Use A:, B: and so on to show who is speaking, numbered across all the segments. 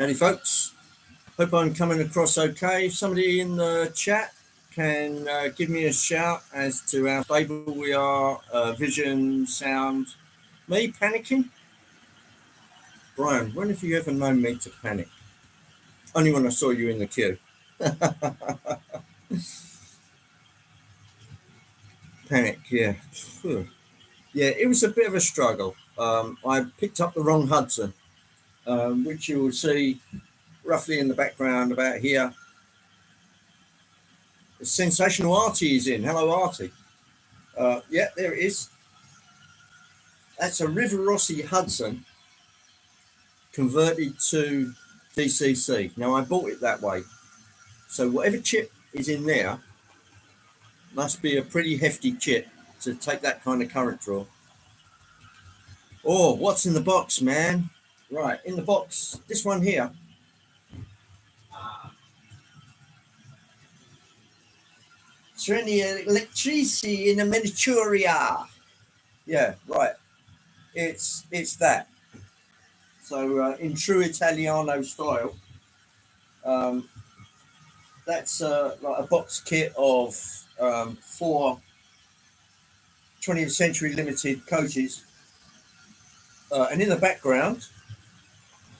A: Howdy folks, hope I'm coming across okay. If somebody in the chat can give me a shout as to how stable we are, vision, sound. Me panicking? Brian, when have you ever known me to panic? Only when I saw you in the queue. Panic, yeah. Yeah, it was a bit of a struggle. I picked up the wrong Hudson, which you will see roughly in the background about here. The sensational Artie is in. Hello, Artie. Yeah, there it is. That's a River Rossi Hudson converted to DCC. Now, I bought it that way. So whatever chip is in there must be a pretty hefty chip to take that kind of current draw. Oh, what's in the box, man? Right, in the box, this one here. Treni Electrici in a Miniaturia. Yeah, right. It's that. So in true Italiano style, that's like a box kit of 4 20th Century Limited coaches. And in the background,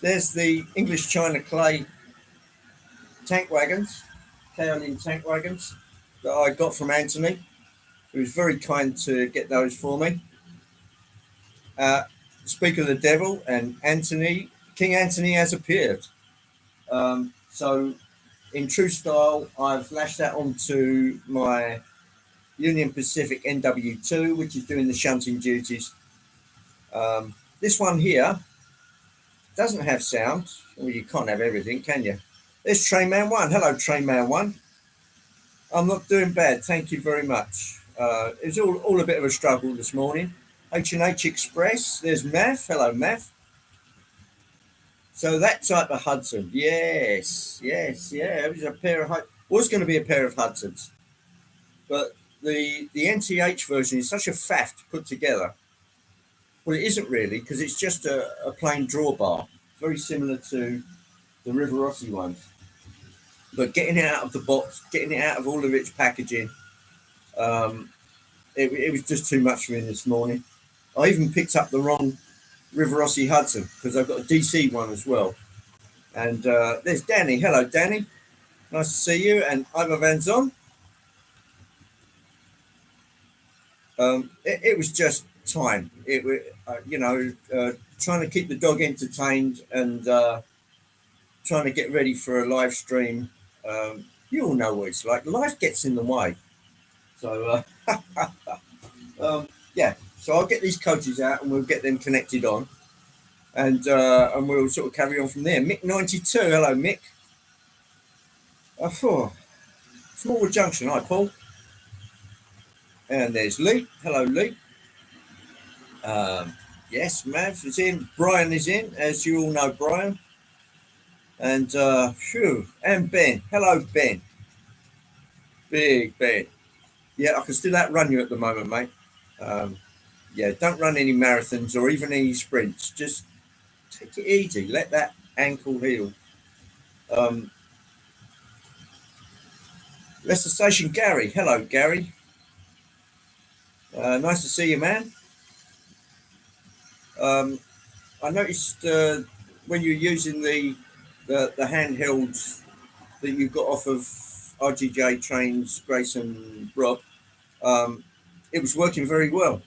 A: there's the English China Clay tank wagons, Kaolin tank wagons that I got from Anthony, who was very kind to get those for me. Speak of the devil, and King Anthony has appeared. So in true style, I've lashed that onto my Union Pacific NW2, which is doing the shunting duties. This one here doesn't have sound. Well, you can't have everything, can you? There's Trainman 1. Hello, Trainman 1. I'm not doing bad, thank you very much. It was all a bit of a struggle this morning. H&H Express. There's Mav. Hello, Mav. So that type of Hudson. Yes. It was going to be a pair of Hudsons. But the NTH version is such a faff to put together. Well, it isn't really, because it's just a plain drawbar, very similar to the River Rossi ones. But getting it out of the box, getting it out of all of its packaging, it was just too much for me this morning. I even picked up the wrong River Rossi Hudson, because I've got a DC one as well. And there's Danny. Hello, Danny. Nice to see you. And Ivo Van Zon. It was just time. It trying to keep the dog entertained and trying to get ready for a live stream. You all know what it's like. Life gets in the way. So yeah. So I'll get these coaches out and we'll get them connected on, and we'll sort of carry on from there. Mick 92. Hello, Mick. Smallwood Junction. Hi, Paul. And there's Lee. Hello, Lee. Yes, Mav is in. Brian is in, as you all know, Brian. And and Ben. Hello, Ben. Big Ben. Yeah, I can still outrun you at the moment, mate. Yeah, don't run any marathons or even any sprints. Just take it easy. Let that ankle heal. Leicester Station, Gary. Hello, Gary. Nice to see you, man. I noticed when you're using the handhelds that you got off of RGJ Trains, Grace and Rob, it was working very well.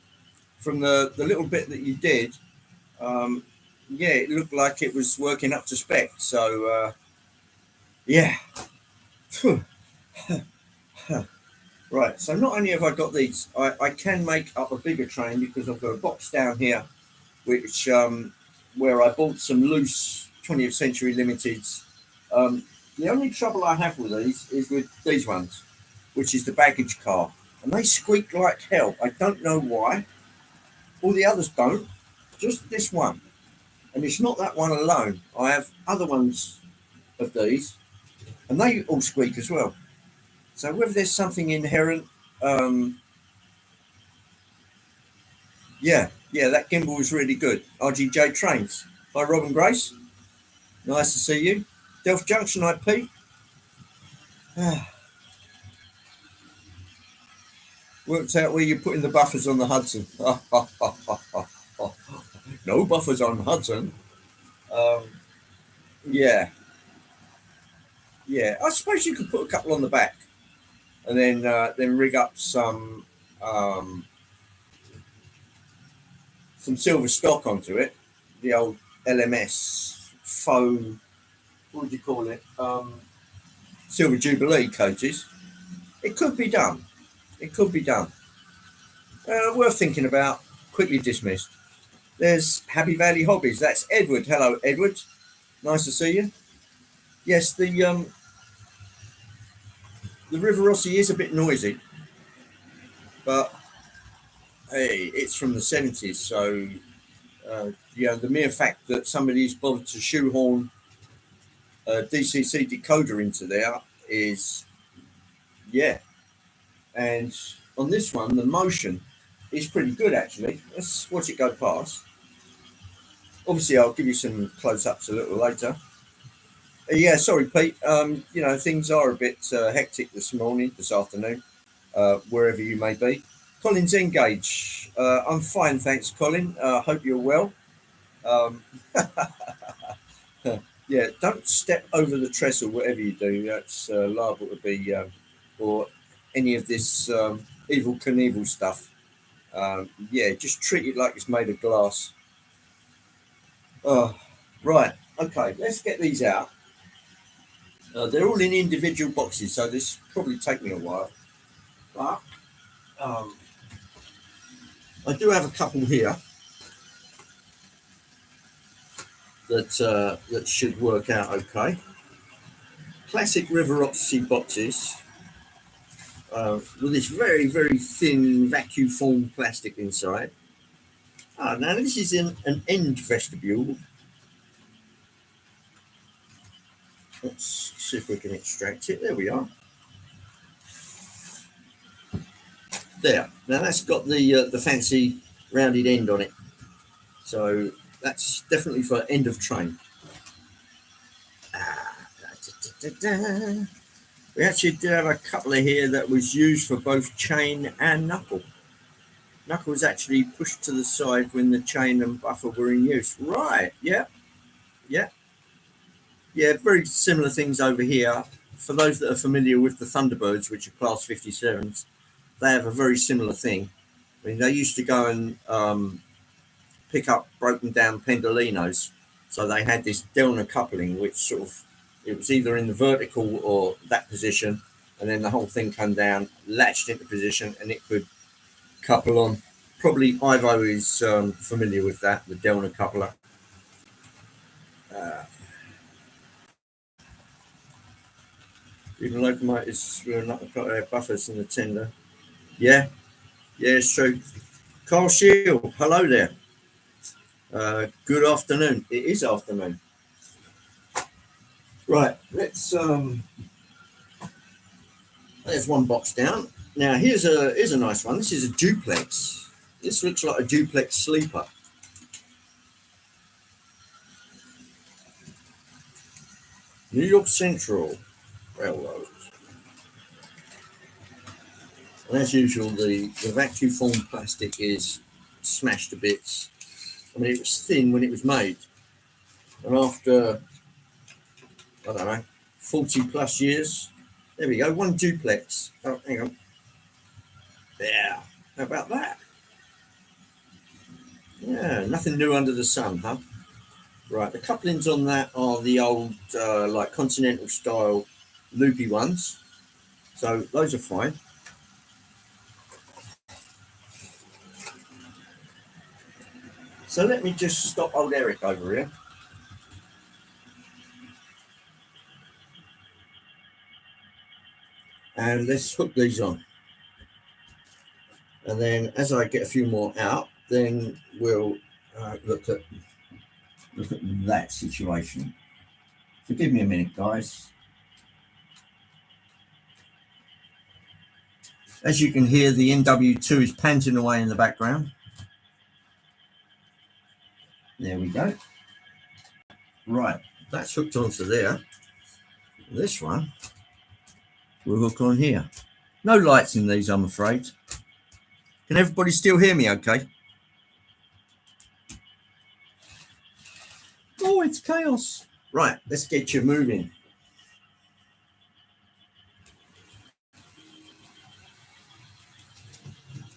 A: From the little bit that you did, yeah, it looked like it was working up to spec. So, yeah. Right, so not only have I got these, I can make up a bigger train because I've got a box down here, which where I bought some loose 20th Century Limiteds. The only trouble I have with these is with these ones, which is the baggage car. And they squeak like hell. I don't know why. All the others don't, just this one. And it's not that one alone. I have other ones of these, and they all squeak as well. So whether there's something inherent, yeah, that gimbal was really good. RGJ Trains. Hi, Rob and Grace. Nice to see you. Delft Junction IP. Worked out where you're putting the buffers on the Hudson. No buffers on Hudson. Um, yeah, yeah. I suppose you could put a couple on the back, and then rig up some silver stock onto it. The old LMS faux. What would you call it? Silver Jubilee coaches. It could be done. It could be done. Worth thinking about. Quickly dismissed. There's Happy Valley Hobbies. That's Edward. Hello, Edward. Nice to see you. Yes, the River Rossi is a bit noisy, but hey, it's from the 70s. So, the mere fact that somebody's bothered to shoehorn a DCC decoder into there is, yeah. And on this one, the motion is pretty good, actually. Let's watch it go past. Obviously, I'll give you some close-ups a little later. Yeah, sorry, Pete. Things are a bit hectic this afternoon, wherever you may be. Colin's Engage. I'm fine, thanks, Colin. Hope you're well. Um, yeah, don't step over the trestle, whatever you do. That's liable to be, or any of this evil Knievel stuff. Yeah, just treat it like it's made of glass. Oh, right. Okay, let's get these out. They're all in individual boxes, so this probably take me a while. But I do have a couple here that should work out okay. Classic River Oxy boxes with this very, very thin vacuum formed plastic inside. Now this is in an end vestibule. Let's see if we can extract it. There we are. There. Now that's got the fancy rounded end on it. So that's definitely for end of train. We actually did have a couple of here that was used for both chain and knuckle. Knuckle was actually pushed to the side when the chain and buffer were in use. Right, yeah. Yeah, very similar things over here. For those that are familiar with the Thunderbirds, which are Class 57s, they have a very similar thing. I mean, they used to go and pick up broken down Pendolinos. So they had this Delna coupling, which sort of, it was either in the vertical or that position, and then the whole thing came down, latched into position, and it could couple on. Probably Ivo is familiar with that, the Delna coupler. Even locomotives were not buffers in the tender. Yeah, it's true. Carl Shield, hello there. Good afternoon. It is afternoon. Right, let's there's one box down. Now here's a nice one. This is a duplex. This looks like a duplex sleeper. New York Central Railroad. And as usual, the vacuum formed plastic is smashed to bits. I mean, it was thin when it was made. And after, I don't know, 40 plus years, there we go, one duplex. Oh, hang on. Yeah, how about that? Yeah, nothing new under the sun, huh? Right, the couplings on that are the old, like continental style loopy ones. So those are fine. So let me just stop old Eric over here. And let's hook these on. And then as I get a few more out, then we'll look at that situation. Forgive me a minute, guys. As you can hear, the NW2 is panting away in the background. There we go. Right, That's hooked onto there. This one will hook on here. No lights in these, I'm afraid. Can everybody still hear me okay? Oh, it's chaos. Right, let's get you moving.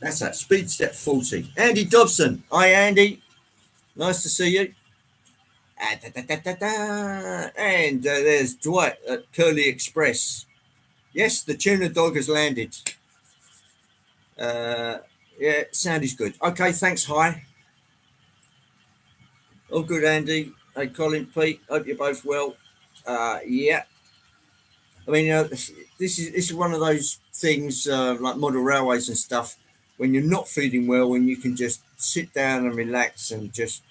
A: That's that, speed step 40. Andy Dobson. Hi, Andy. Nice to see you. And there's Dwight at Curly Express. Yes, the tuna dog has landed. Yeah, sound is good. Okay, thanks. Hi. All good, Andy. Hey, Colin, Pete. Hope you're both well. Yeah. I mean, this is one of those things like model railways and stuff. When you're not feeling well, when you can just sit down and relax and just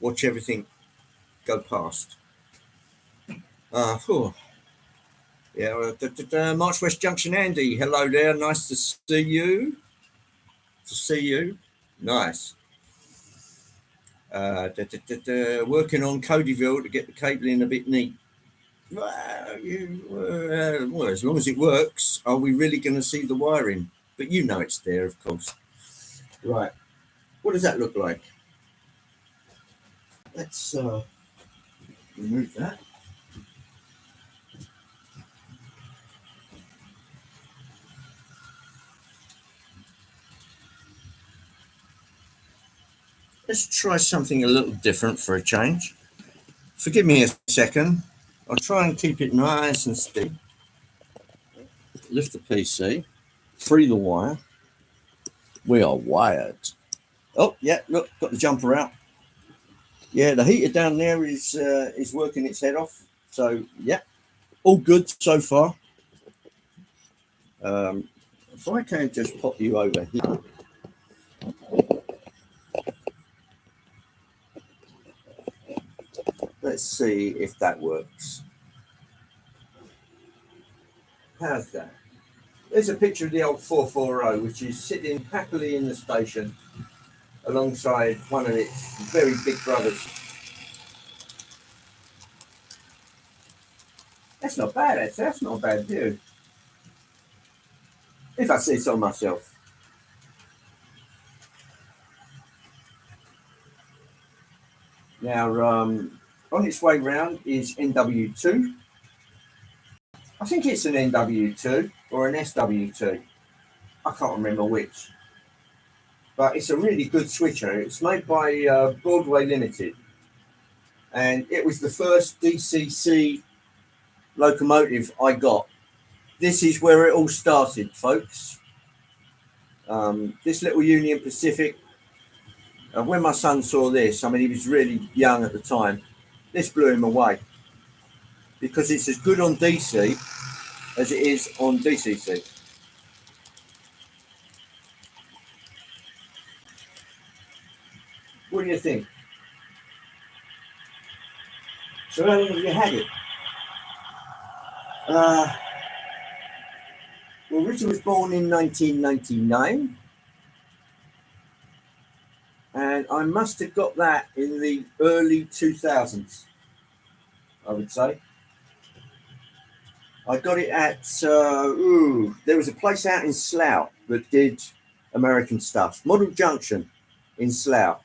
A: watch everything go past. Phew. Yeah, March West Junction, Andy. Hello there. Nice to see you. Nice. Working on Codyville to get the cabling a bit neat. Well, as long as it works, are we really going to see the wiring? But you know it's there, of course. Right. What does that look like? Let's remove that. Let's try something a little different for a change. Forgive me a second. I'll try and keep it nice and steady. Lift the PC, free the wire. We are wired. Oh, yeah, look, got the jumper out. Yeah, the heater down there is working its head off. So, yeah, all good so far. If I can just pop you over here. Let's see if that works. How's that? There's a picture of the old 440, which is sitting happily in the station alongside one of its very big brothers. That's not bad, actually. That's not a bad view. If I say so myself. Now, on its way round is NW2. I think it's an NW2 or an SW2. I can't remember which. But it's a really good switcher. It's made by Broadway Limited. And it was the first DCC locomotive I got. This is where it all started, folks. This little Union Pacific. When my son saw this, I mean, he was really young at the time. This blew him away because it's as good on DC as it is on DCC. What do you think? So how long have you had it? Well, Richard was born in 1999. And I must have got that in the early 2000s, I would say. I got it at, there was a place out in Slough that did American stuff, Model Junction in Slough.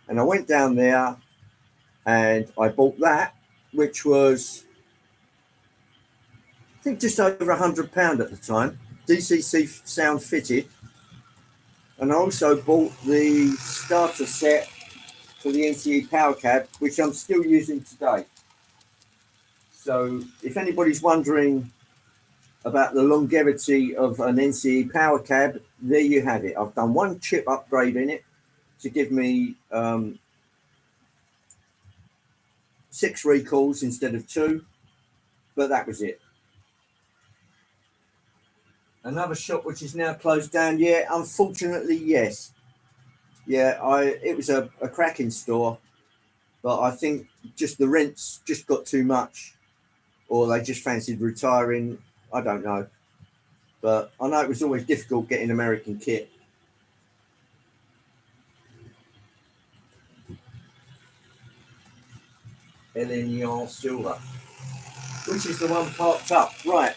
A: And I went down there and I bought that, which was, I think, just over £100 at the time, DCC sound fitted. And I also bought the starter set for the NCE Power Cab, which I'm still using today. So if anybody's wondering about the longevity of an NCE Power Cab, there you have it. I've done one chip upgrade in it to give me 6 recalls instead of 2, but that was it. Another shop which is now closed down. Yeah, unfortunately, yes. Yeah, it was a cracking store, but I think just the rents just got too much, or they just fancied retiring. I don't know. But I know it was always difficult getting American kit. Elignon silver, which is the one parked up. Right.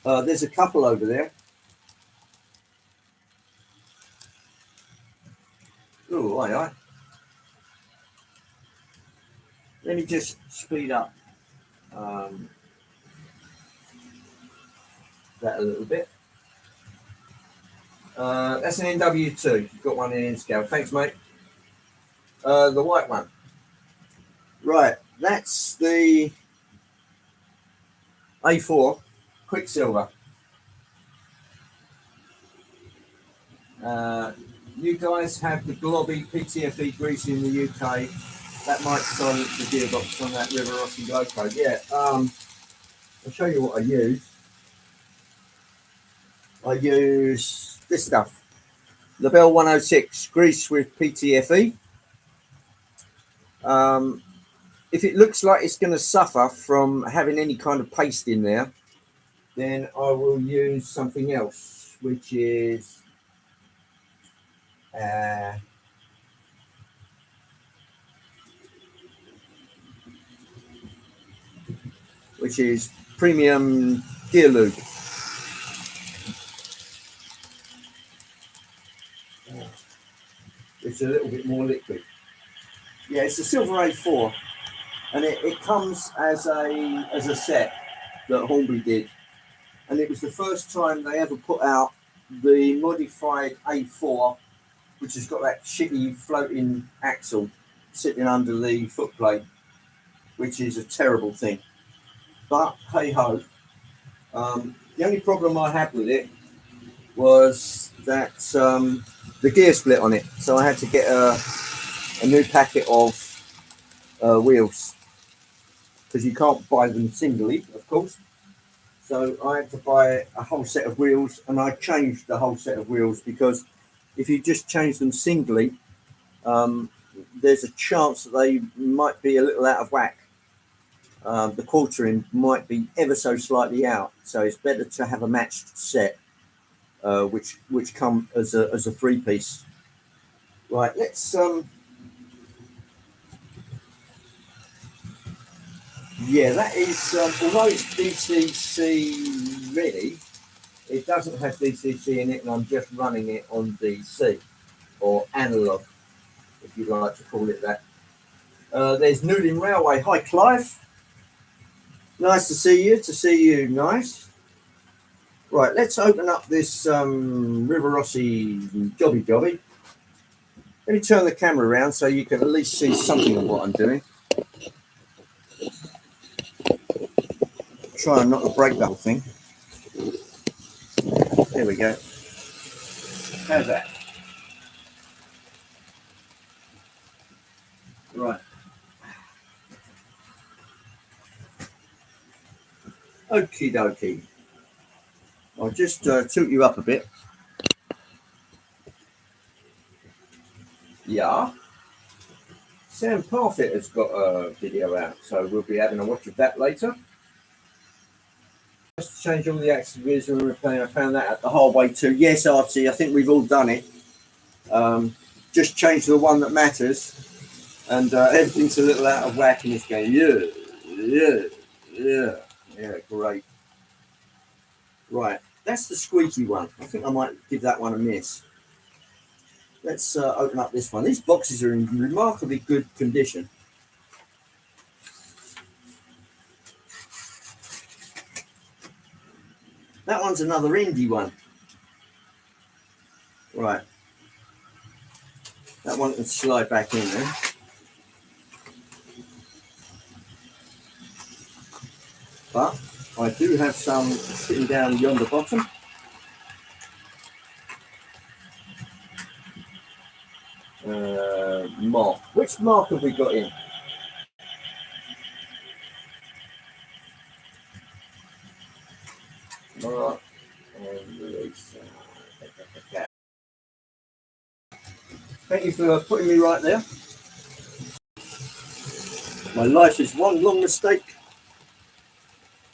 A: There's a couple over there. Oh, aye. Let me just speed up that a little bit. That's an NW2. You've got one in N scale. Thanks, mate. The white one. Right, that's the A4 Quicksilver. You guys have the globby PTFE grease in the UK. That might silence the gearbox on that River Rossi loco. Yeah, I'll show you what I use. I use this stuff. The Bell 106 grease with PTFE. If it looks like it's going to suffer from having any kind of paste in there, then I will use something else, which is premium gear lube. It's a little bit more liquid. Yeah, it's a silver A4, and it comes as a set that Hornby did, and it was the first time they ever put out the modified A4, which has got that shitty floating axle sitting under the footplate, which is a terrible thing. But hey ho, the only problem I had with it was that the gear split on it, so I had to get a new packet of wheels, because you can't buy them singly, of course. So I had to buy a whole set of wheels, and I changed the whole set of wheels, because if you just change them singly, there's a chance that they might be a little out of whack. The quartering might be ever so slightly out, so it's better to have a matched set, which come as a three-piece. Right, let's yeah, that is although it's DCC ready, it doesn't have DCC in it, and I'm just running it on DC or analog, if you'd like to call it that. There's Newlyn Railway. Hi, Clive. Nice to see you. Nice. Right, let's open up this River Rossi jobby. Let me turn the camera around so you can at least see something of what I'm doing. Try not to break the whole thing. There we go. How's that? Right. Okie dokie. I'll just tilt you up a bit. Yeah. Sam Parfit has got a video out, so we'll be having a watch of that later. Just change all the accessories when we're playing. I found that at the hard way too. Yes, Archie, I think we've all done it. Just change the one that matters, and everything's a little out of whack in this game. Yeah, great. Right, that's the squeaky one. I think I might give that one a miss. Let's open up this one. These boxes are in remarkably good condition. That one's another indie one. Right. That one can slide back in there. But I do have some sitting down yonder bottom. Mark. Which mark have we got in? Mark and release. Thank you for putting me right there. My life is one long mistake.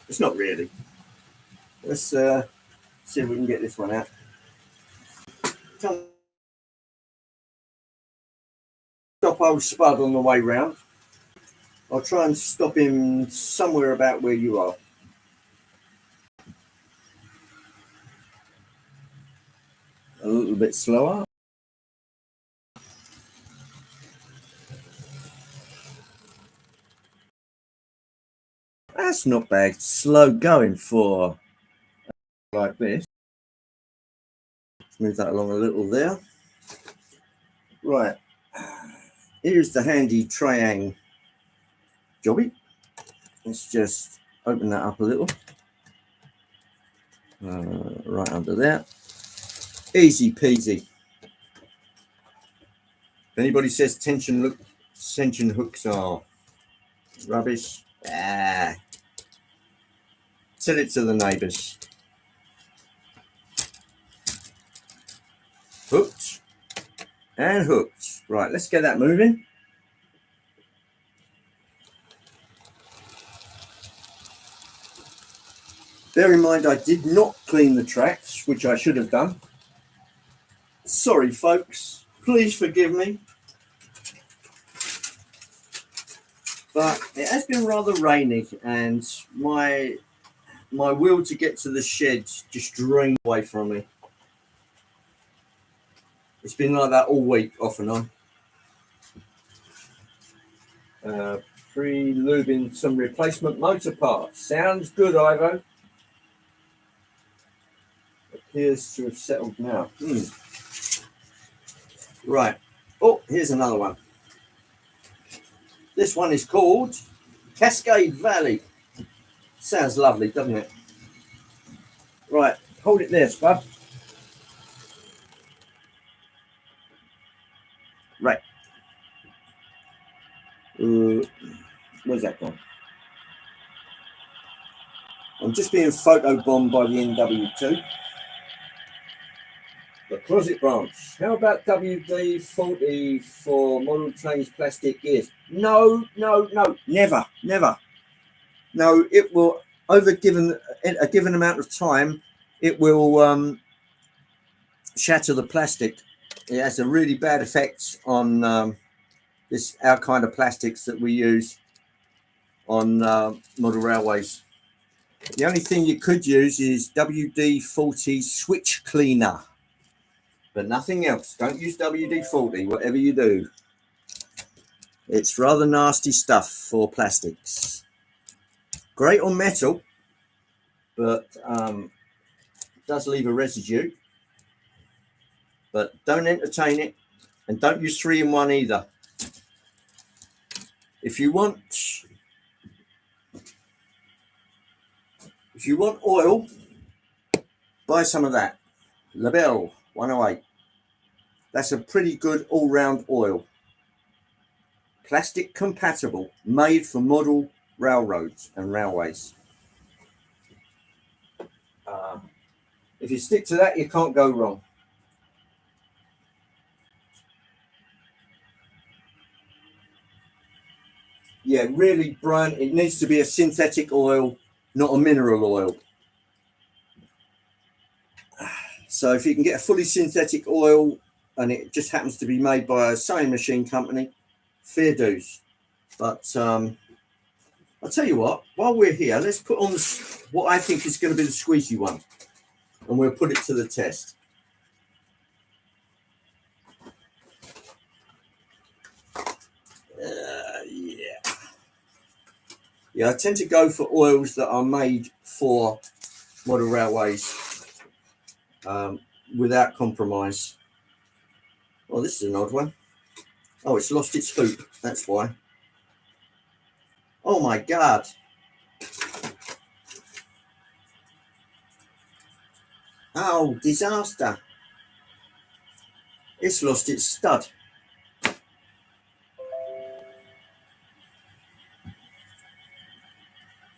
A: It's not really. Let's see if we can get this one out. Stop old Spud on the way round. I'll try and stop him somewhere about where you are. A little bit slower. That's not bad. Slow going for like this. Let's move that along a little there. Right. Here's the handy triangle jobby. Let's just open that up a little. Right under there. Easy peasy. If anybody says tension hooks are rubbish, tell it to the neighbours. Hooked and hooked. Right, let's get that moving. Bear in mind I did not clean the tracks, which I should have done. Sorry folks, please forgive me. But it has been rather rainy and my will to get to the shed just drained away from me. It's been like that all week, off and on. Pre-lubing some replacement motor parts. Sounds good, Ivo. Appears to have settled now. Right. Oh, here's another one. This one is called Cascade Valley. Sounds lovely, doesn't it? Right, hold it there, Spud. Right. Where's that gone? I'm just being photobombed by the NW2. The closet branch. How about WD-40 for model trains plastic gears? No, never. No, it will, over a given amount of time, it will shatter the plastic. It has a really bad effect on our kind of plastics that we use on model railways. The only thing you could use is WD-40 switch cleaner, but nothing else. Don't use WD-40, whatever you do. It's rather nasty stuff for plastics. Great on metal, but does leave a residue. But don't entertain it, and don't use 3-in-1 either. If you want oil, buy some of that. Labelle 108. That's a pretty good all-round oil. Plastic compatible, made for model railroads and railways. If you stick to that, you can't go wrong. Yeah, really, Brian, it needs to be a synthetic oil, not a mineral oil. So if you can get a fully synthetic oil and it just happens to be made by a sewing machine company, fair dues. But I'll tell you what, while we're here, let's put on what I think is going to be the squeaky one, and we'll put it to the test. Yeah, I tend to go for oils that are made for model railways without compromise. Oh, this is an odd one. Oh, it's lost its hoop. That's why. Oh my God. Oh, disaster. It's lost its stud.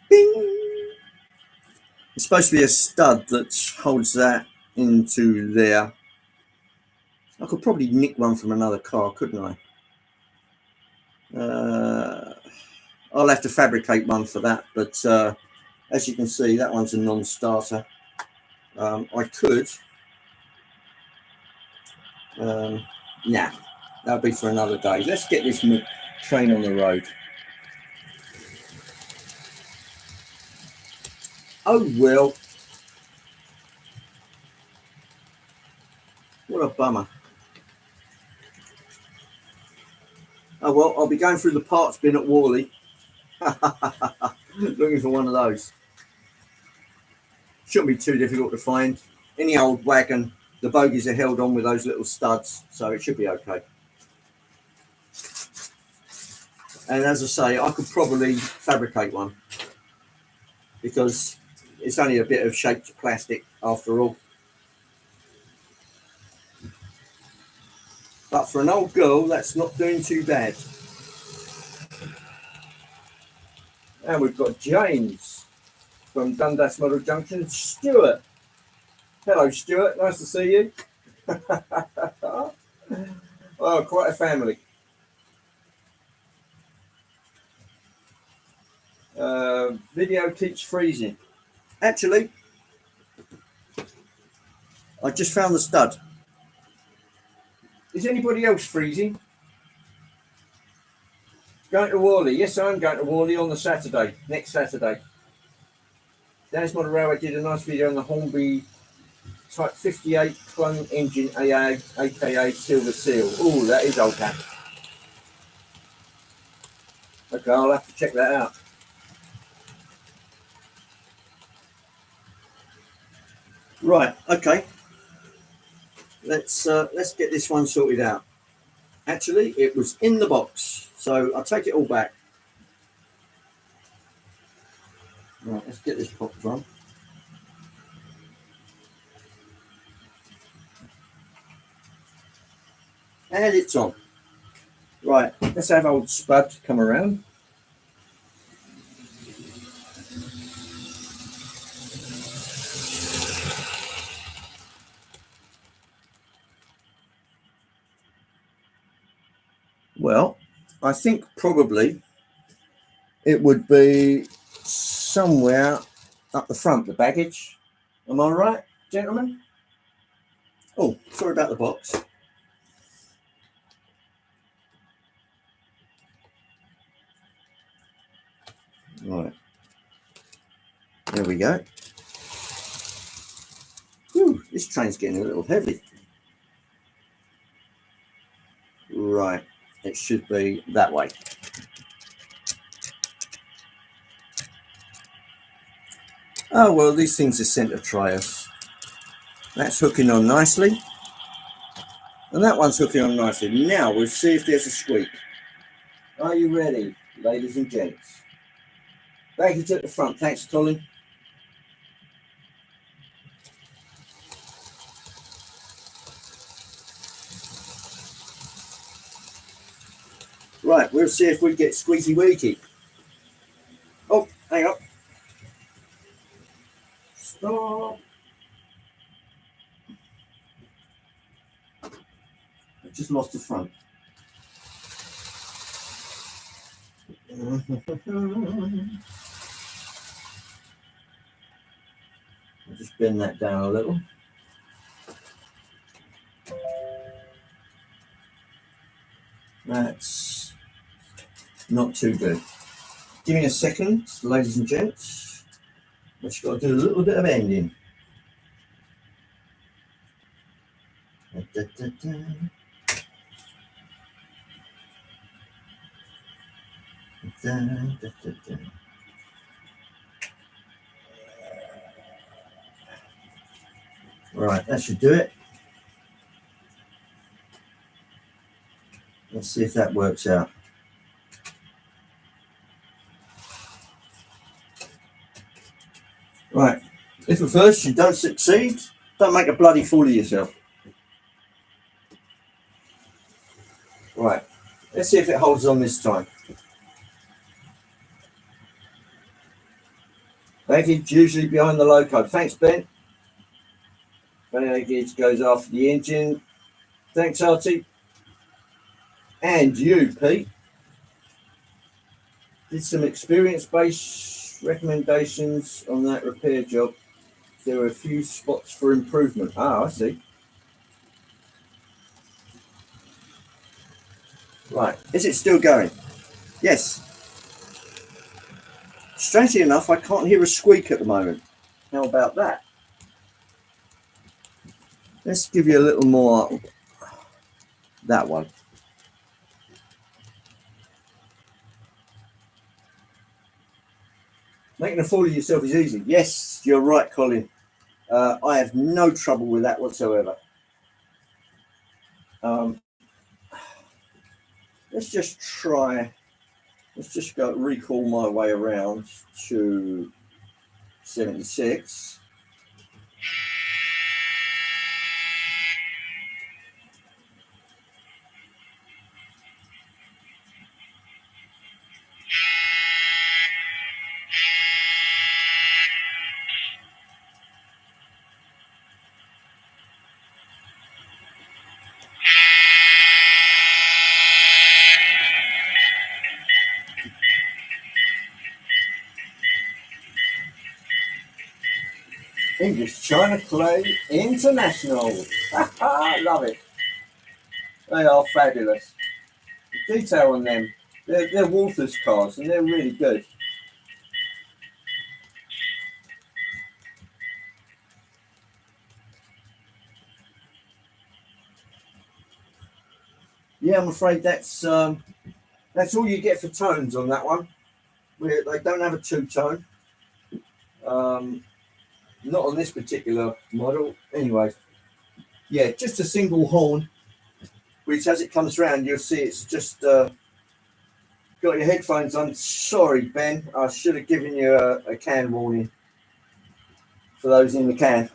A: Bing! It's supposed to be a stud that holds that into there. I could probably nick one from another car, couldn't I? I'll have to fabricate one for that, but as you can see, that one's a non-starter. I could. Nah, that'll be for another day. Let's get this train on the road. Oh well, what a bummer. Oh well, I'll be going through the parts bin at Worley, looking for one of those. Shouldn't be too difficult to find. Any old wagon, the bogies are held on with those little studs, so it should be okay. And as I say, I could probably fabricate one because it's only a bit of shaped plastic after all. But for an old girl, that's not doing too bad. And we've got James from Dundas Model Junction. Stuart. Hello, Stuart. Nice to see you. Oh, quite a family. Video keeps freezing. Actually, I just found the stud. Is anybody else freezing? Going to Worley? Yes, I'm going to Worley on the Saturday, next Saturday. Dan's Model Railway did a nice video on the Hornby Type 58 clone engine AA, aka Silver Seal. Oh, that is old hat. Okay, I'll have to check that out. Right, okay. Let's get this one sorted out. Actually, it was in the box, so I'll take it all back. Right, let's get this popped on. And it's on. Right, let's have old Spud come around. Well, I think probably it would be somewhere up the front, the baggage. Am I right, gentlemen? Oh, sorry about the box. Right. There we go. Whew, this train's getting a little heavy. Right. It should be that way. Oh, well, these things are centre trios. That's hooking on nicely. And that one's hooking on nicely. Now we'll see if there's a squeak. Are you ready, ladies and gents? Baggage at the front. Thanks, Colin. Right, we'll see if we get squeaky weaky. Oh, hang on. Stop. I just lost the front. I'll just bend that down a little. That's not too good. Give me a second, ladies and gents. I've just got to do a little bit of ending. Da, da, da. Da, da, da, da. Right, that should do it. Let's see if that works out. Right, if at first you don't succeed, don't make a bloody fool of yourself. Right, let's see if it holds on this time. Baggage usually behind the loco. Thanks, Ben. Baggage goes after the engine. Thanks, Artie. And you, Pete. Did some experience-based recommendations on that repair job. There are a few spots for improvement. Ah, I see. Right, is it still going? Yes. Strangely enough, I can't hear a squeak at the moment. How about that? Let's give you a little more. That one. Making a fool of yourself is easy. Yes, you're right, Colin. I have no trouble with that whatsoever. Um, let's just try. Let's just go recall my way around to 76. English China Clay International. I love it. They are fabulous. The detail on them. They're Walther's cars and they're really good. Yeah, I'm afraid that's all you get for tones on that one. They don't have a two-tone. Not on this particular model. Anyway, yeah, just a single horn, which as it comes round, you'll see it's just got your headphones on. Sorry, Ben, I should have given you a can warning for those in the can.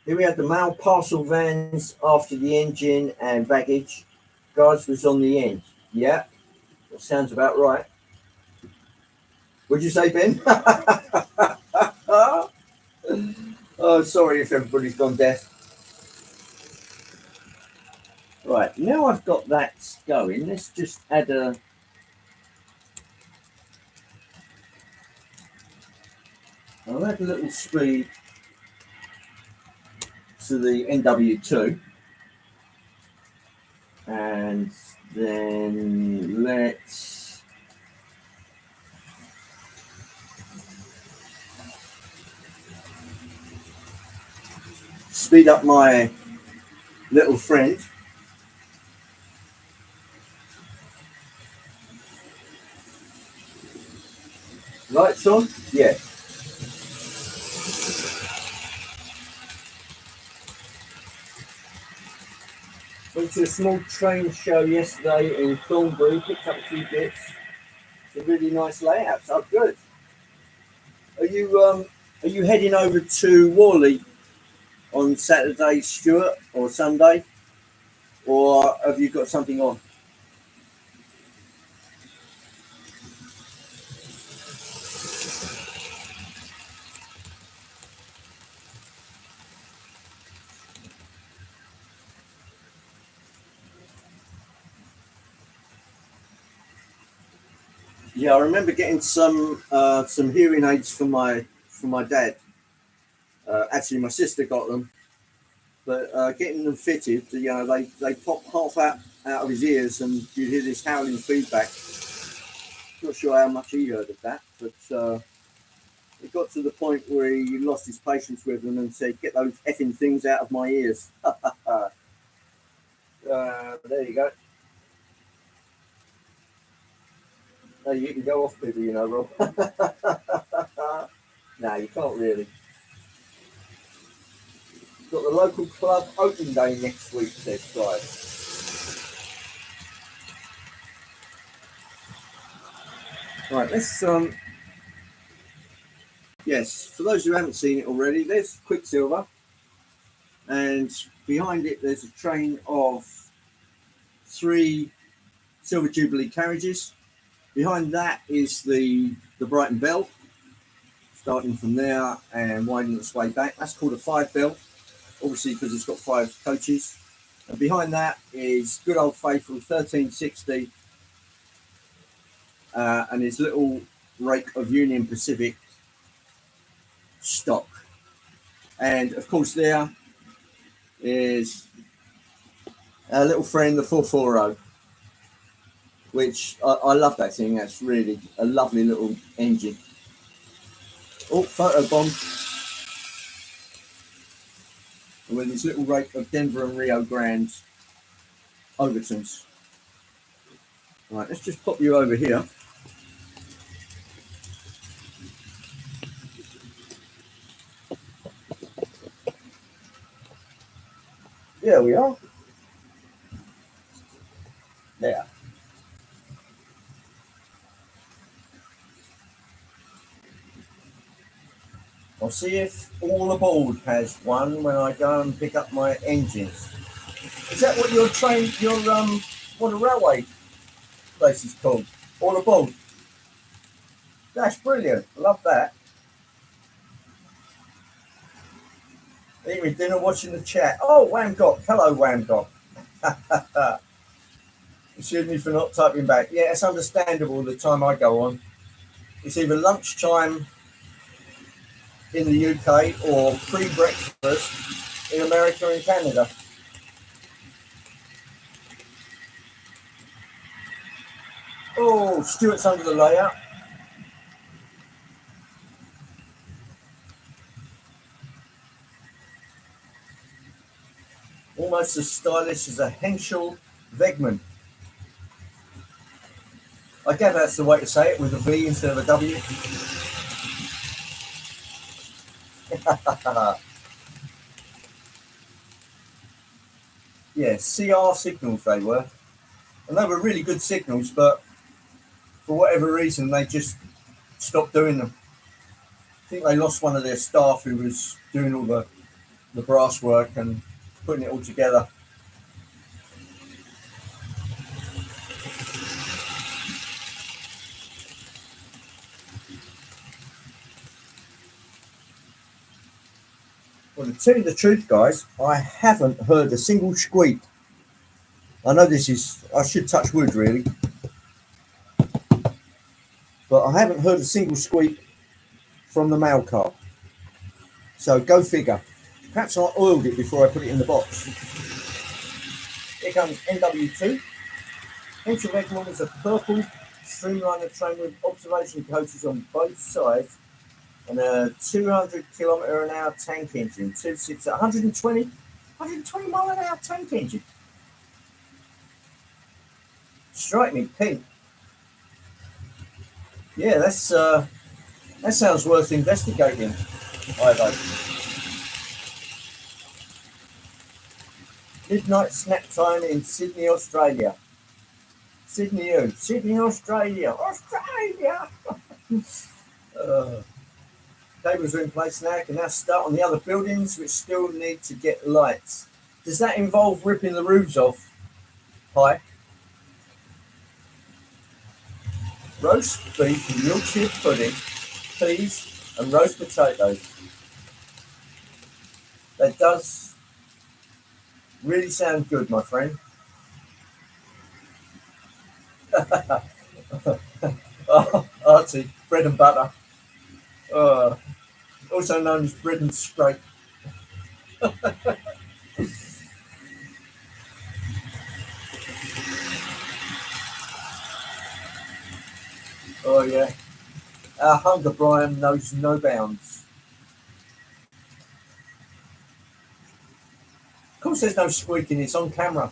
A: Here we had the mail parcel vans after the engine and baggage. Guards was on the end. Yeah, that sounds about right. What'd you say, Ben? Oh, sorry if everybody's gone deaf. Right, now I've got that going, let's just add I'll add a little speed to the NW2. And then let's speed up my little friend. Lights on? Yeah. Went to a small train show yesterday in Thornbury, picked up a few bits. It's a really nice layout, so good. Are you heading over to Worley on Saturday, Stuart, or Sunday? Or have you got something on? Yeah, I remember getting some hearing aids for my dad. Actually, my sister got them, but getting them fitted, they pop half out of his ears, and you hear this howling feedback. Not sure how much he heard of that, but it got to the point where he lost his patience with them and said, "Get those effing things out of my ears." There you go. No, you can go off, people, Rob. No, you can't really. Got the local club open day next week, says Clive. Right, let's yes, for those who haven't seen it already, there's Quicksilver, and behind it there's a train of 3 Silver Jubilee carriages. Behind that is the Brighton Bell, starting from there and winding its way back. That's called a 5 bell, obviously because it's got 5 coaches. And behind that is good old faithful 1360 and his little rake of Union Pacific stock. And of course there is our little friend, the 440. which I love that thing. That's really a lovely little engine. Oh, photo bomb with this little rake of Denver and Rio Grande Overtons. Right, let's just pop you over here. There we are. There. I'll see if all aboard has one when I go and pick up my engines. Is that what your train, what a railway place is called? All aboard. That's brilliant. Love that. Eating dinner, watching the chat. Oh, Whamgok. Hello, Whamgok. Excuse me for not typing back. Yeah, it's understandable the time I go on. It's either lunchtime in the UK or pre-breakfast in America and Canada. Oh, Stuart's under the layout. Almost as stylish as a Henschel Wegmann. I guess that's the way to say it, with a V instead of a W. Yeah, CR signals they were. And they were really good signals, but for whatever reason, they just stopped doing them. I think they lost one of their staff who was doing all the brass work and putting it all together. Well, to tell you the truth, guys, I haven't heard a single squeak. I know I should touch wood really, but I haven't heard a single squeak from the mail cart. So go figure. Perhaps I oiled it before I put it in the box. Here comes NW2. Henschel Wegmann is a purple streamliner train with observation coaches on both sides and a 200 km/h tank engine. 120 mile an hour tank engine. Strike me pink. Yeah, that sounds worth investigating. Ivo. Midnight snack time in Sydney, Australia. Sydney, Australia. Australia! Cables are in place now. Can now start on the other buildings which still need to get lights. Does that involve ripping the roofs off? Hi. Roast beef and Yorkshire pudding, peas and roast potatoes. That does really sound good, my friend. Oh, Artie, bread and butter. Also known as bread and scrape. Oh yeah. Our hunger, Brian, knows no bounds. Of course there's no squeaking, it's on camera.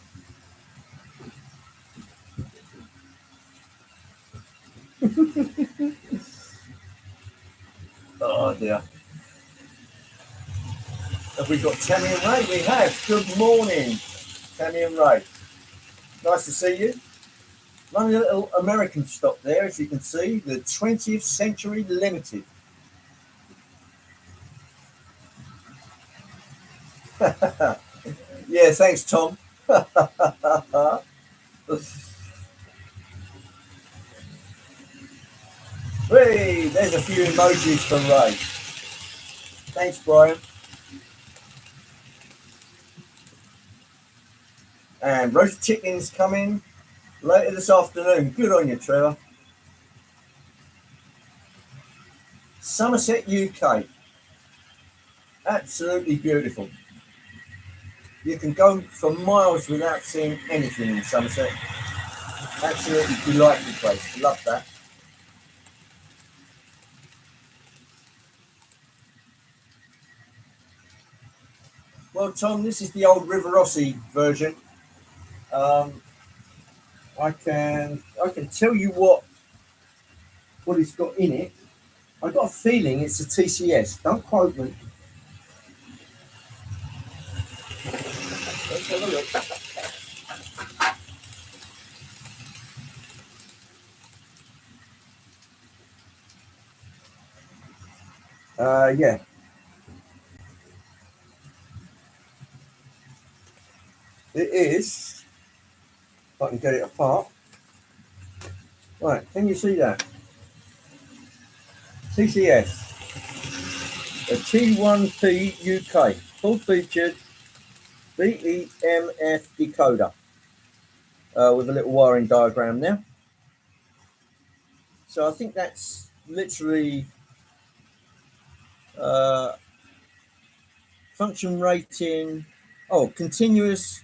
A: Oh dear. Have we got Tammy and Ray? We have. Good morning, Tammy and Ray. Nice to see you. Running a little American stock there, as you can see, the 20th Century Limited. Yeah, thanks, Tom. Hey, there's a few emojis for Ray. Thanks, Brian. And roast chicken's coming later this afternoon. Good on you, Trevor. Somerset, UK. Absolutely beautiful. You can go for miles without seeing anything in Somerset. Absolutely delightful place. Love that. Well, Tom, this is the old River Rossi version. Um, I can tell you what it's got in it. I got a feeling it's a TCS. Don't quote me. Let's have a look. Yeah, it is. If I can get it apart. Right, can you see that? TCS, a T1P UK, full featured BEMF decoder with a little wiring diagram there. So I think that's literally uh, function rating. Oh, continuous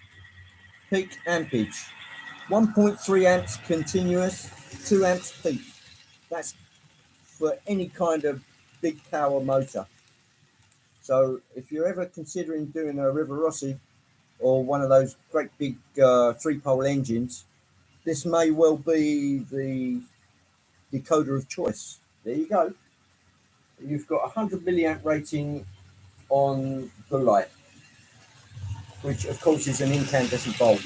A: peak ampage, 1.3 amps continuous, 2 amps peak. That's for any kind of big power motor. So if you're ever considering doing a River Rossi or one of those great big 3-pole engines, this may well be the decoder of choice. There you go. You've got a 100 milliamp rating on the light, which of course is an incandescent bulb.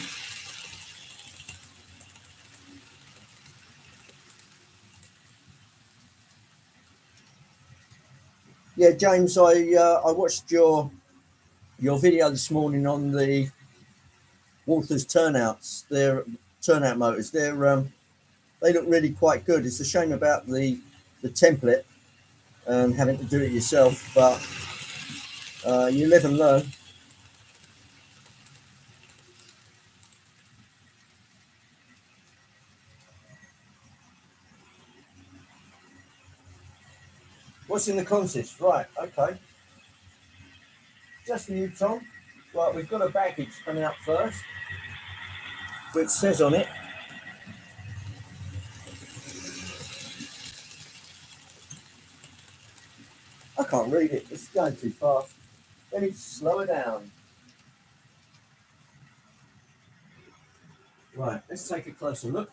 A: Yeah, James, I watched your video this morning on the Walther's turnouts. Their turnout motors. They look really quite good. It's a shame about the template and having to do it yourself, but you live and learn. What's in the consist? Right, okay. Just for you, Tom. Right, we've got a package coming up first, which says on it, I can't read it, it's going too fast. Let me slow it down. Right, let's take a closer look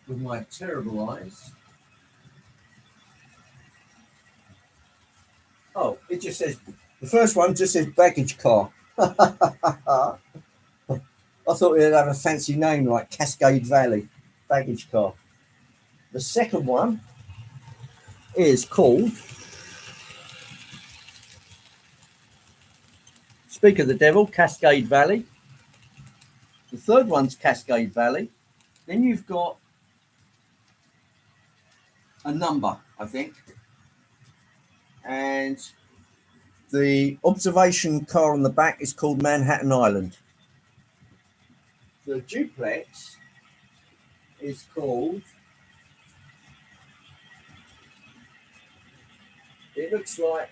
A: with my terrible eyes. Oh, it just says, the first one just says baggage car. I thought it'd have a fancy name like Cascade Valley baggage car. The second one is called Speak of the Devil, Cascade Valley. The third one's Cascade Valley. Then you've got a number, I think. And the observation car on the back is called Manhattan Island. The duplex is called, it looks like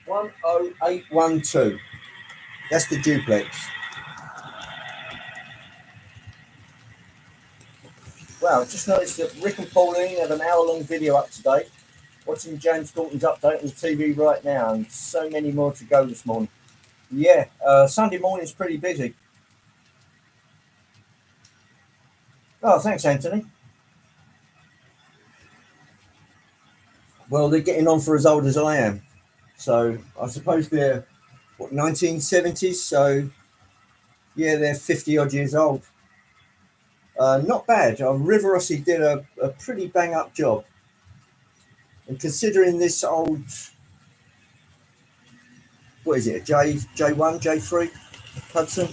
A: 10812. That's the duplex. Wow, just noticed that Rick and Pauline have an hour-long video up today. Watching James Gordon's update on the TV right now, and so many more to go this morning. Yeah, Sunday morning's pretty busy. Oh, thanks, Anthony. Well, they're getting on for as old as I am. So I suppose they're, 1970s? So, yeah, they're 50 odd years old. Not bad. River Rossi did a pretty bang up job. And considering this old, what is it, a J1, J3 Hudson?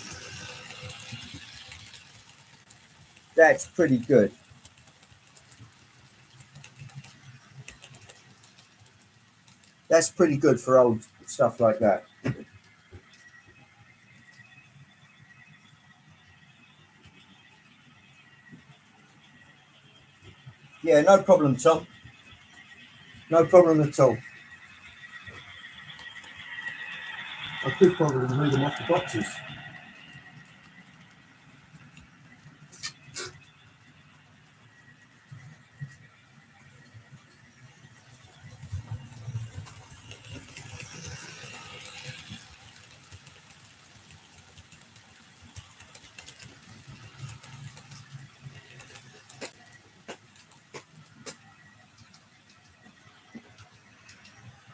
A: That's pretty good. That's pretty good for old stuff like that. Yeah, no problem, Tom. No problem at all. I could probably move them off the boxes.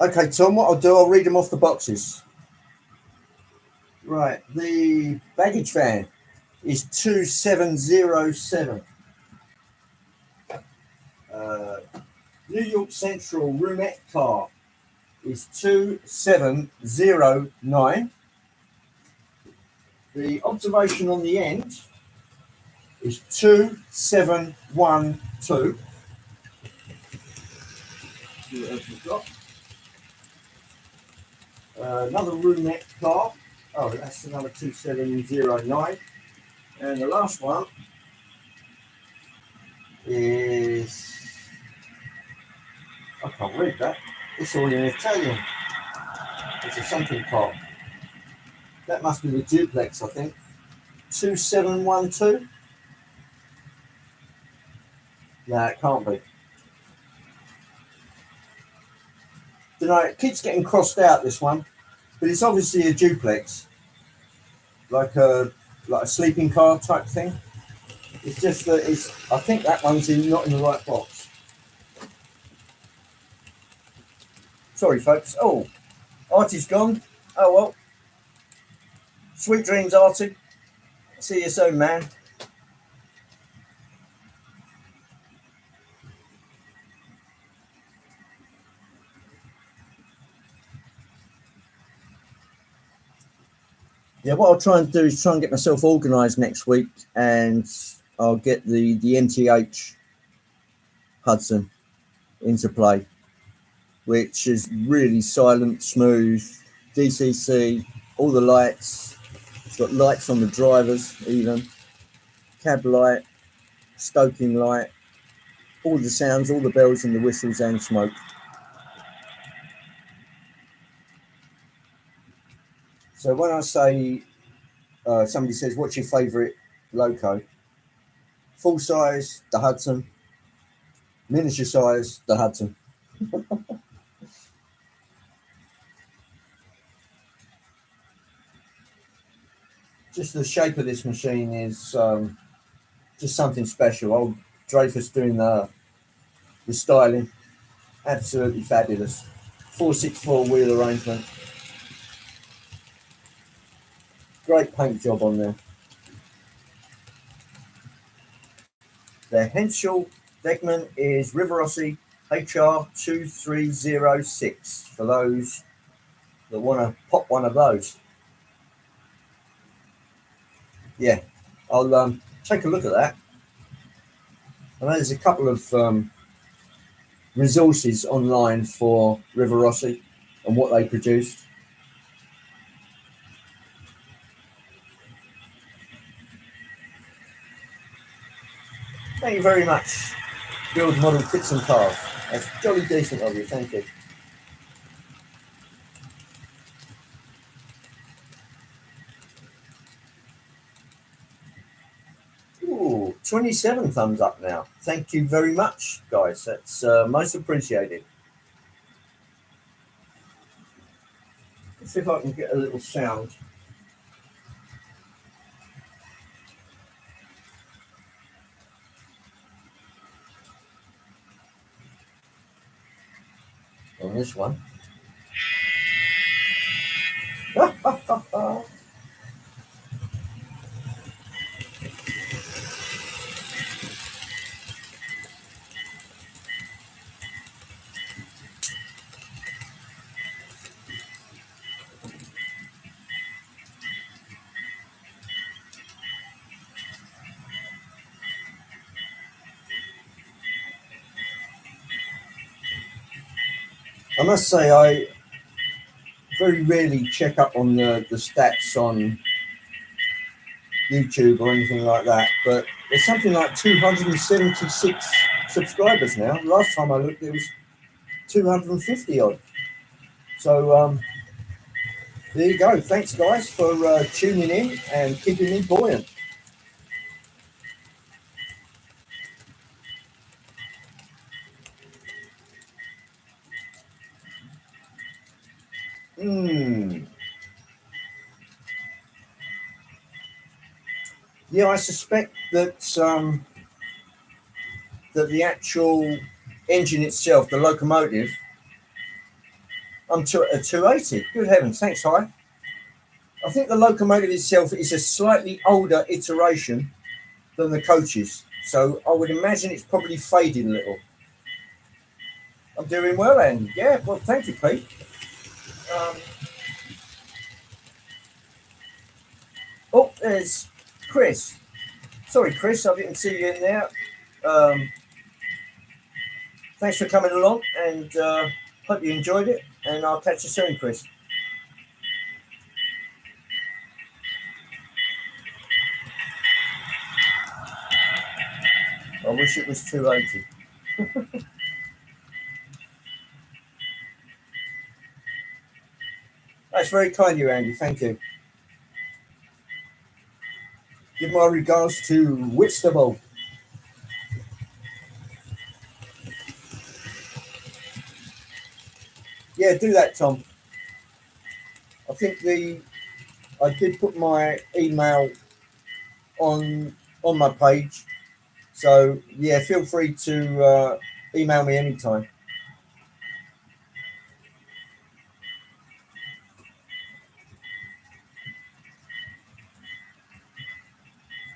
A: Okay, Tom, what I'll do, I'll read them off the boxes. Right, the baggage van is 2707. New York Central roomette car is 2709. The observation on the end is 2712. See what else we've got. Another roomette car. Oh, that's another 2709. And the last one is, I can't read that. It's all in Italian. It's a something car. That must be the duplex, I think. 2712. No, it can't be. You know, it keeps getting crossed out, this one, but it's obviously a duplex, like a sleeping car type thing. It's just that I think that one's not in the right box. Sorry, folks. Oh, Artie's gone. Oh well. Sweet dreams, Artie. See you soon, man. Yeah, what I'll try and do is try and get myself organised next week, and I'll get the MTH Hudson into play, which is really silent, smooth, DCC, all the lights. It's got lights on the drivers, even cab light, stoking light, all the sounds, all the bells and the whistles and smoke. So when I say, somebody says, what's your favourite loco? Full size, the Hudson. Miniature size, the Hudson. Just the shape of this machine is just something special. Old Dreyfus doing the styling, absolutely fabulous. 464 wheel arrangement. Great paint job on there. The Henschel Wegman is Rivarossi HR 2306 for those that want to pop one of those. Yeah, I'll take a look at that. I know there's a couple of resources online for Rivarossi and what they produced. Thank you very much. Build model kits and cars. That's jolly decent of you, thank you. Ooh, 27 thumbs up now. Thank you very much, guys. That's most appreciated. Let's see if I can get a little sound. On this one. I must say, I very rarely check up on the stats on YouTube or anything like that, but there's something like 276 subscribers now. Last time I looked, there was 250 odd. So there you go. Thanks, guys, for tuning in and keeping me buoyant. Yeah, I suspect that that the actual engine itself, the locomotive, I'm 280. Good heavens, thanks, Hi. I think the locomotive itself is a slightly older iteration than the coaches, so I would imagine it's probably faded a little. I'm doing well, Andy. Yeah, well, thank you, Pete. Um, oh, there's Chris. Sorry, Chris, I didn't see you in there. Um, thanks for coming along, and hope you enjoyed it. And I'll catch you soon, Chris. I wish it was 280. That's very kind of you, Andy. Thank you. Give my regards to Whitstable. Yeah, do that, Tom. I think I did put my email on my page, so yeah, feel free to email me anytime.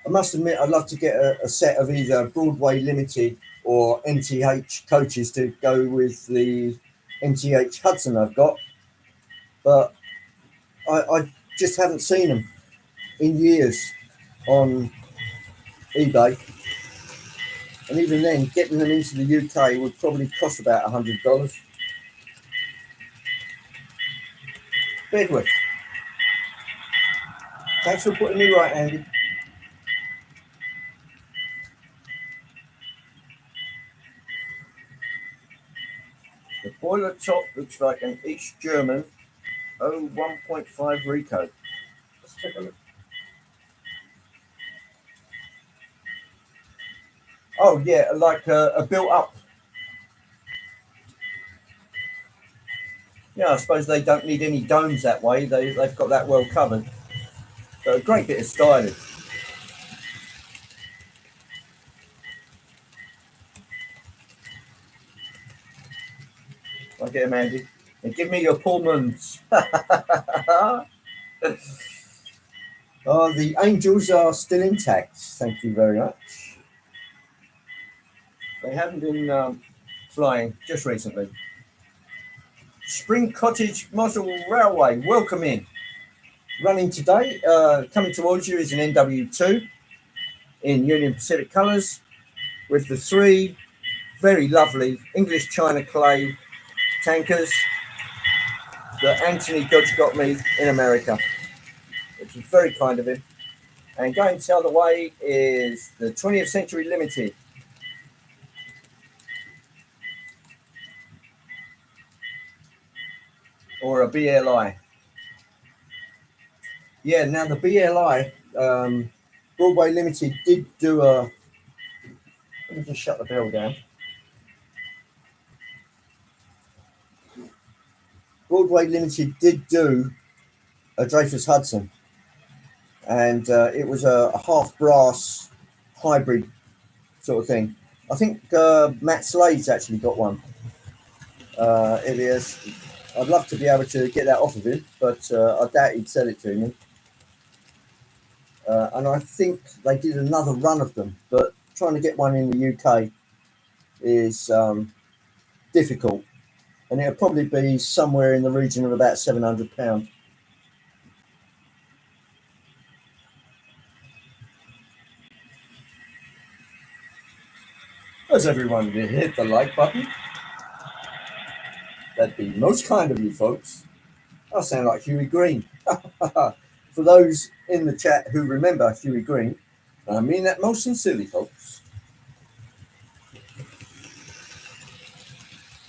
A: I must admit, I'd love to get a set of either Broadway Limited or MTH coaches to go with the MTH Hudson I've got, but I just haven't seen them in years on eBay. And even then, getting them into the UK would probably cost about $100. Bedworth, thanks for putting me right, Andy. The boiler top looks like an East German 01.5 Rico. Let's take a look. Oh, yeah, like a built up. Yeah, I suppose they don't need any domes that way. They've got that well covered. So a great bit of styling. I'll get him, Andy. And give me your Pullmans. Oh, the Angels are still intact. Thank you very much. They haven't been flying just recently. Spring Cottage Muscle Railway, welcome in. Running today, coming towards you is an NW2 in Union Pacific colours with the three very lovely English China clay tankers that Anthony Dodge got me in America, which is very kind of him. And going the other way is the 20th Century Limited. Or a BLI. Yeah, now the BLI, Broadway Limited did do a. Let me just shut the bell down. Broadway Limited did do a Dreyfus Hudson, and it was a half brass hybrid sort of thing. I think Matt Slade's actually got one. It is. I'd love to be able to get that off of him, but I doubt he'd sell it to me. And I think they did another run of them, but trying to get one in the UK is difficult, and it'll probably be somewhere in the region of about £700. As everyone did hit the like button. That'd be most kind of you folks. I sound like Huey Green. For those in the chat who remember Huey Green, I mean that most sincerely, folks.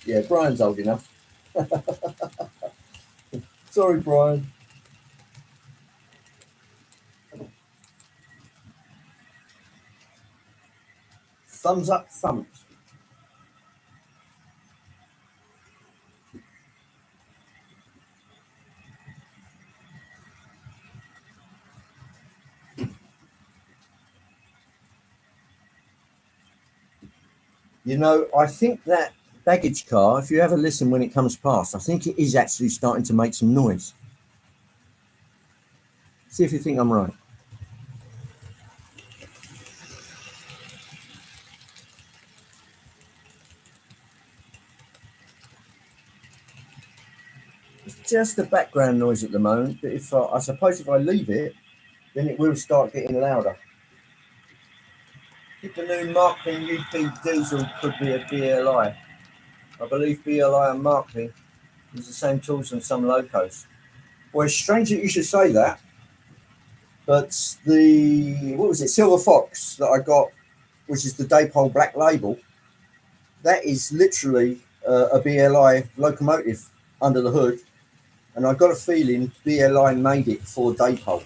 A: Yeah, Brian's old enough. Sorry, Brian. Thumbs up, thumped. You know, I think that baggage car, if you have a listen when it comes past, I think it is actually starting to make some noise. See if you think I'm right. It's just a background noise at the moment, but if I suppose if I leave it, then it will start getting louder. The new Markling UP diesel could be a BLI. I believe BLI and Markling use the same tools on some locos. Well, it's strange that you should say that, but what was it, Silver Fox that I got, which is the Daypole Black Label, that is literally a BLI locomotive under the hood, and I got a feeling BLI made it for Daypole.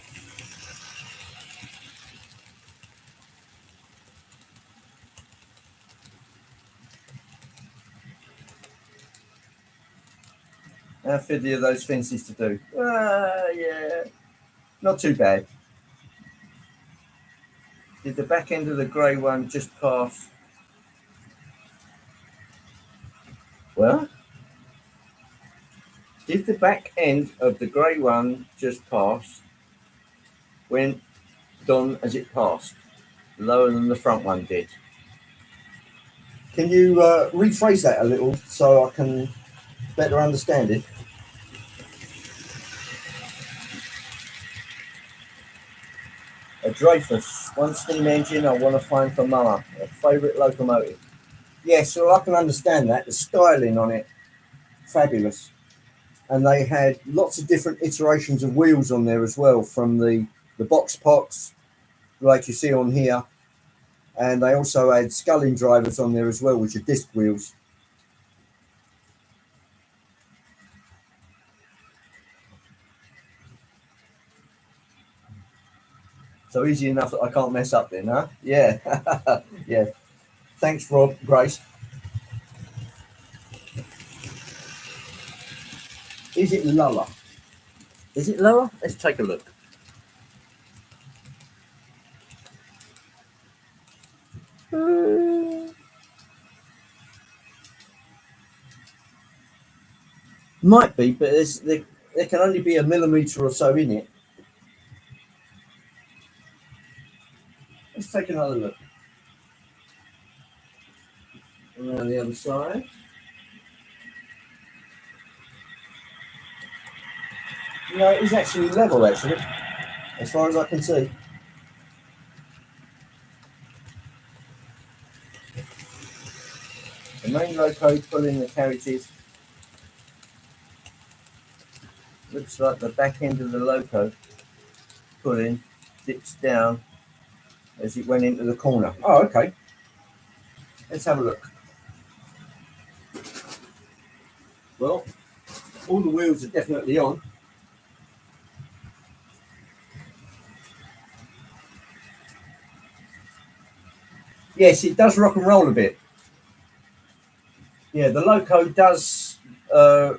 A: How fiddly are those fences to do? Yeah, not too bad. Did the back end of the grey one just pass? Well, did the back end of the grey one just pass? Went on as it passed, lower than the front one did. Can you rephrase that a little so I can better understand it? A Dreyfus, one steam engine I want to find for Mama, a favourite locomotive. Yes, well, I can understand that. The styling on it, fabulous. And they had lots of different iterations of wheels on there as well, from the box pots, like you see on here. And they also had sculling drivers on there as well, which are disc wheels. So easy enough that I can't mess up then, huh? Yeah. Yeah. Thanks, Rob. Grace. Is it lower? Is it lower? Let's take a look. Might be, but there can only be a millimetre or so in it. Let's take another look. Around the other side. No, it is actually level, actually, as far as I can see. The main loco pulling the carriages. Looks like the back end of the loco pulling dips down as it went into the corner. Oh, okay. Let's have a look. Well, all the wheels are definitely on. Yes, it does rock and roll a bit. Yeah, the loco does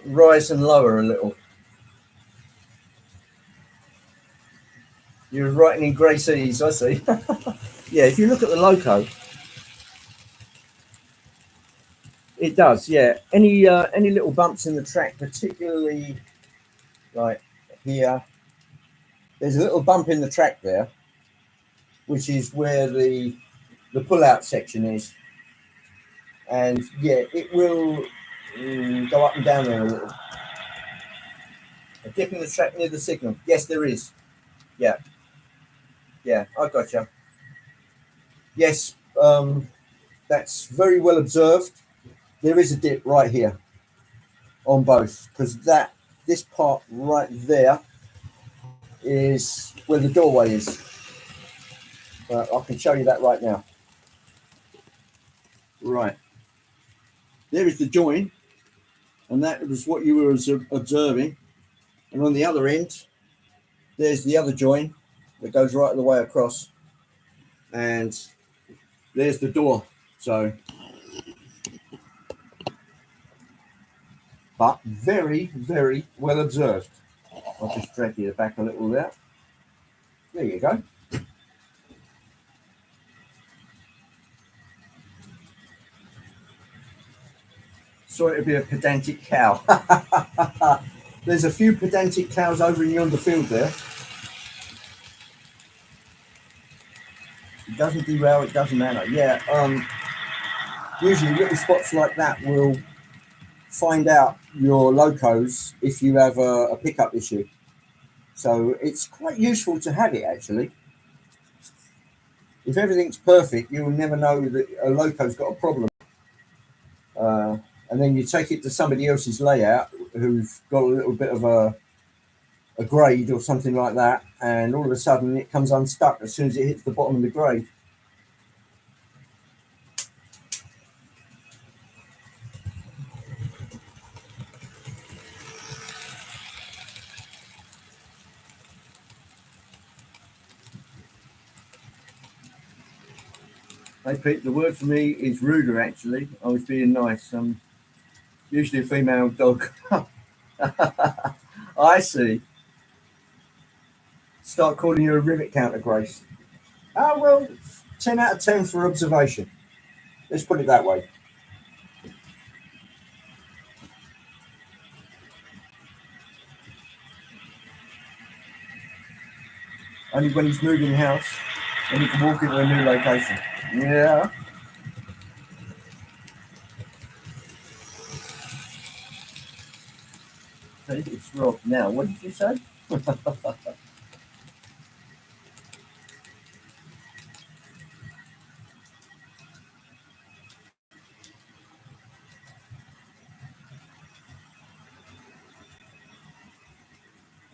A: rise and lower a little. You're writing in grey seas, I see. Yeah, if you look at the loco, it does. Yeah, any little bumps in the track, particularly like here, there's a little bump in the track there, which is where the pull-out section is, and yeah, it will go up and down there a little. A dip in the track near the signal. Yes, there is. Yeah, yeah, I gotcha. Yes, that's very well observed. There is a dip right here on both, because this part right there is where the doorway is. I can show you that right now. Right. There is the join, and that was what you were observing. And on the other end, there's the other join that goes right the way across. And there's the door. So, but very, very well observed. I'll just drag you back a little there. There you go. thought it'd be a pedantic cow. There's a few pedantic cows over in yonder field there. It doesn't derail, it doesn't matter. Yeah, usually little spots like that will find out your locos if you have a pickup issue. So it's quite useful to have it actually. If everything's perfect, you'll never know that a loco's got a problem. And then you take it to somebody else's layout who's got a little bit of a grade or something like that, and all of a sudden it comes unstuck as soon as it hits the bottom of the grade. Hey Pete, the word for me is ruder actually. I was being nice. Usually a female dog. I see. Start calling you a rivet counter, Grace. Oh, well, 10 out of 10 for observation. Let's put it that way. Only when he's moving house, when he can walk into a new location. Yeah. Hey, it's Rob. Now, what did you say?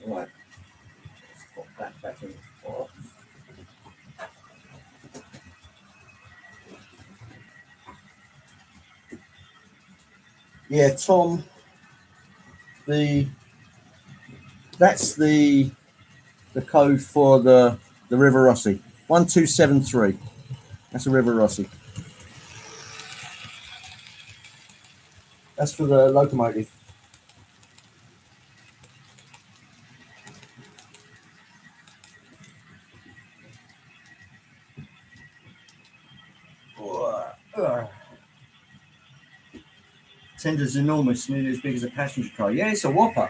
A: Right. Let's pop that back in the box. Yeah, Tom. That's the code for the River Rossi. 1273. That's a River Rossi. That's for the locomotive. Tender's enormous, nearly as big as a passenger car. Yeah, it's a whopper.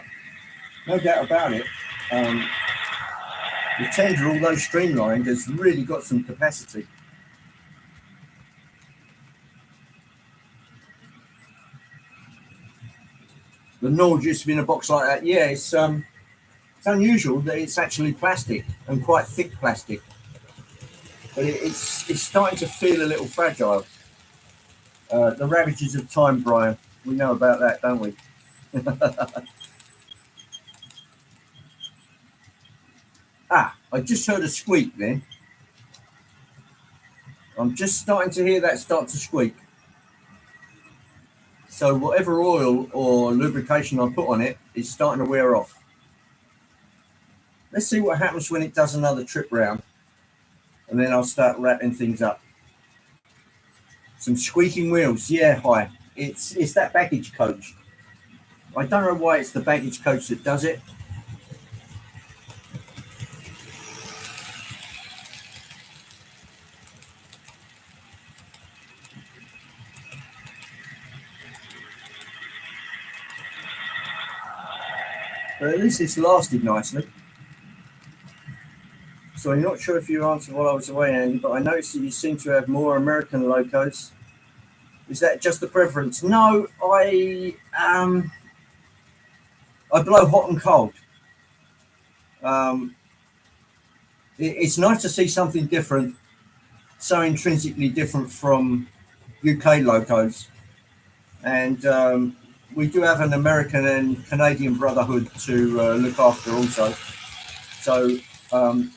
A: No doubt about it. The tender, although streamlined, has really got some capacity. The Nord used to be in a box like that. Yeah, it's unusual that it's actually plastic and quite thick plastic. But it's starting to feel a little fragile. The ravages of time, Brian. We know about that, don't we? I just heard a squeak then. I'm just starting to hear that start to squeak. So whatever oil or lubrication I put on it is starting to wear off. Let's see what happens when it does another trip round. And then I'll start wrapping things up. Some squeaking wheels. Yeah, hi. It's that baggage coach. I don't know why it's the baggage coach that does it. But at least it's lasted nicely. So I'm not sure if you answered while I was away, Andy, but I noticed that you seem to have more American locos. Is that just the preference? No, I blow hot and cold. It's nice to see something different, so intrinsically different from UK locos. And we do have an American and Canadian brotherhood to look after also. So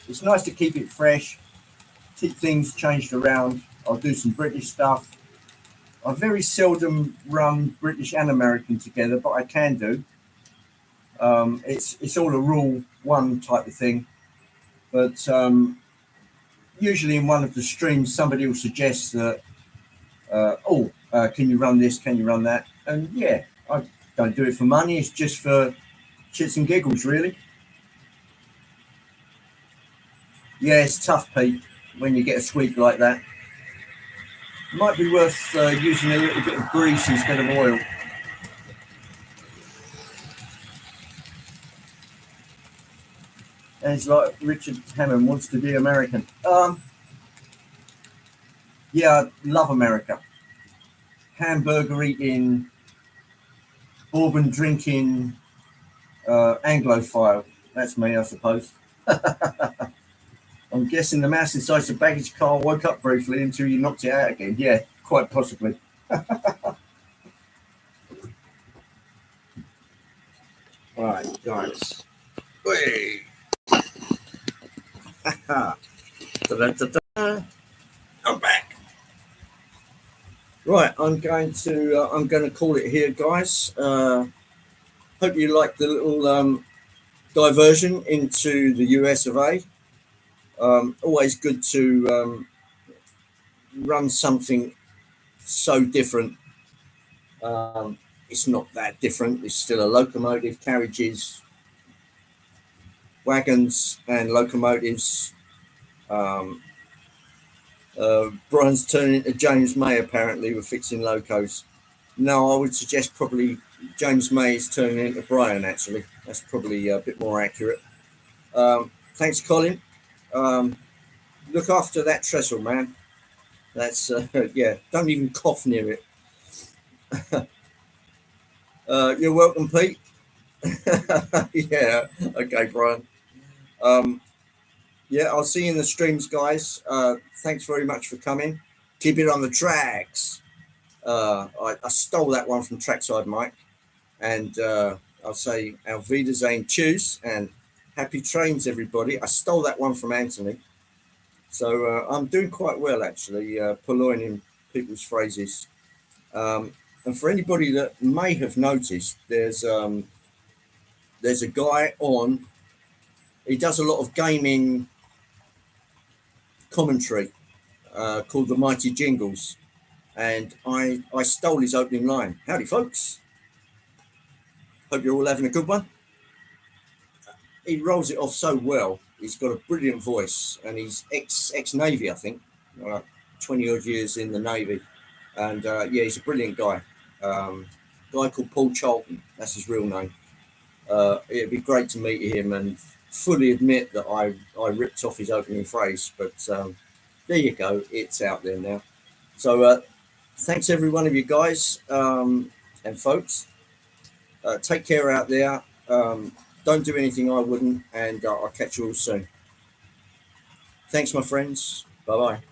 A: it's nice to keep it fresh, keep things changed around. I'll do some British stuff. I very seldom run British and American together, but I can do. It's all a rule one type of thing. But usually in one of the streams, somebody will suggest that, can you run this? Can you run that? And yeah, I don't do it for money. It's just for shits and giggles, really. Yeah, it's tough, Pete, when you get a squeak like that. Might be worth using a little bit of grease instead of oil. And it's like Richard Hammond wants to be American. Yeah, I love America. Hamburger eating, bourbon drinking, Anglophile. That's me, I suppose. I'm guessing the mouse inside the baggage car woke up briefly until you knocked it out again. Yeah, quite possibly. All right, guys. Wait. I'm back. Right, I'm going to call it here, guys. Hope you like the little diversion into the US of A. Always good to run something so different. It's not that different. It's still a locomotive, carriages, wagons, and locomotives. Um, Brian's turning into James May, apparently, with fixing locos. No, I would suggest probably James May is turning into Brian, actually. That's probably a bit more accurate. Thanks, Colin. Look after that trestle, man. That's, yeah, don't even cough near it. You're welcome, Pete. Yeah, okay, Brian. Um, yeah, I'll see you in the streams, guys. Thanks very much for coming. Keep it on the tracks. I stole that one from Trackside Mike. And I'll say Auf Wiedersehen, choose, and happy trains, everybody. I stole that one from Anthony. So I'm doing quite well, actually, purloining people's phrases. And for anybody that may have noticed, there's a guy on, he does a lot of gaming commentary called The Mighty Jingles. And I stole his opening line. Howdy, folks. Hope you're all having a good one. He rolls it off so well. He's got a brilliant voice, and he's ex Navy, I think, 20 odd years in the Navy, and yeah, he's a brilliant guy. Guy called Paul Charlton, that's his real name. It'd be great to meet him and fully admit that I ripped off his opening phrase, but there you go, it's out there now. So thanks every one of you guys and folks. Take care out there. Don't do anything I wouldn't, and I'll catch you all soon. Thanks, my friends. Bye bye.